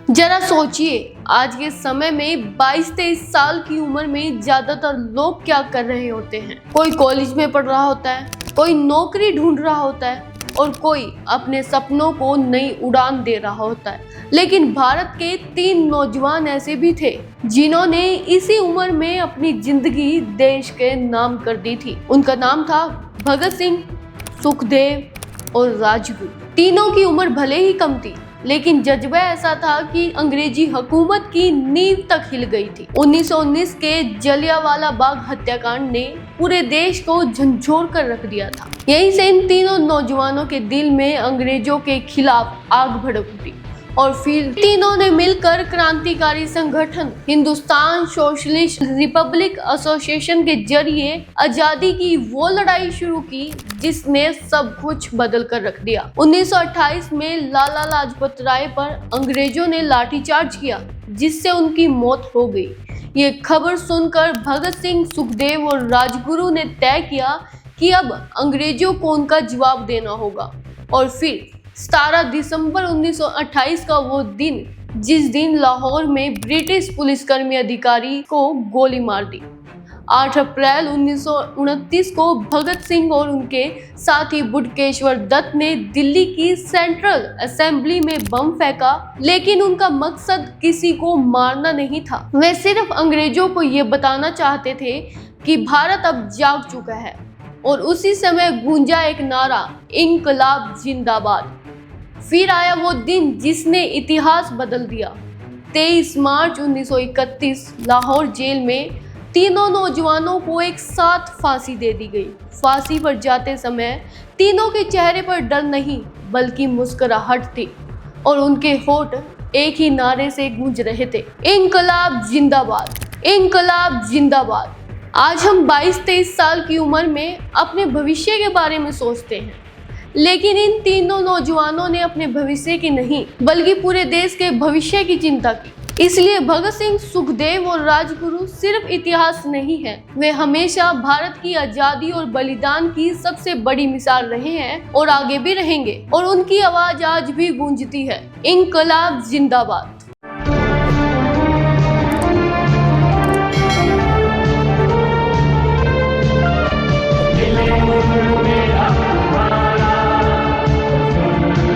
जरा सोचिए, आज के समय में 22-23 साल की उम्र में ज्यादातर लोग क्या कर रहे होते हैं। कोई कॉलेज में पढ़ रहा होता है, कोई नौकरी ढूंढ रहा होता है और कोई अपने सपनों को नई उड़ान दे रहा होता है। लेकिन भारत के 3 नौजवान ऐसे भी थे जिन्होंने इसी उम्र में अपनी जिंदगी देश के नाम कर दी थी। उनका नाम था भगत सिंह, सुखदेव और राजगुरु। तीनों की उम्र भले ही कम थी, लेकिन जज्बा ऐसा था कि अंग्रेजी हुकूमत की नींव तक हिल गई थी। 1919 के जलियांवाला बाग हत्याकांड ने पूरे देश को झंझोर कर रख दिया था। यहीं से इन तीनों नौजवानों के दिल में अंग्रेजों के खिलाफ आग भड़क उठी और फिर तीनों ने मिलकर क्रांतिकारी संगठन हिंदुस्तान सोशलिस्ट रिपब्लिक एसोसिएशन के जरिए आजादी की वो लड़ाई शुरू की जिसने सब कुछ बदल कर रख दिया। 1928 में लाला लाजपत राय पर अंग्रेजों ने लाठीचार्ज किया, जिससे उनकी मौत हो गई। ये खबर सुनकर भगत सिंह, सुखदेव और राजगुरु ने तय किया कि अब अंग्रेजों को उनका जवाब देना होगा। और फिर 17 दिसंबर 1928 का वो दिन, जिस दिन लाहौर में ब्रिटिश पुलिसकर्मी अधिकारी को गोली मार दी। 8 अप्रैल 1929 को भगत सिंह और उनके साथी बुटकेश्वर दत्त ने दिल्ली की सेंट्रल असेंबली में बम फेंका, लेकिन उनका मकसद किसी को मारना नहीं था। वे सिर्फ अंग्रेजों को ये बताना चाहते थे कि भारत अब जाग चुका है। और उसी समय गूंजा एक नारा, इंकलाब जिंदाबाद। फिर आया वो दिन जिसने इतिहास बदल दिया। 23 मार्च 1931 लाहौर जेल में तीनों नौजवानों को एक साथ फांसी दे दी गई। फांसी पर जाते समय तीनों के चेहरे पर डर नहीं बल्कि मुस्कुराहट थी और उनके होठ एक ही नारे से गूंज रहे थे, इंकलाब जिंदाबाद, इंकलाब जिंदाबाद। आज हम 22-23 साल की उम्र में अपने भविष्य के बारे में सोचते हैं, लेकिन इन तीनों नौजवानों ने अपने भविष्य की नहीं बल्कि पूरे देश के भविष्य की चिंता की। इसलिए भगत सिंह, सुखदेव और राजगुरु सिर्फ इतिहास नहीं है, वे हमेशा भारत की आजादी और बलिदान की सबसे बड़ी मिसाल रहे हैं और आगे भी रहेंगे। और उनकी आवाज आज भी गूंजती है, इंकलाब जिंदाबाद।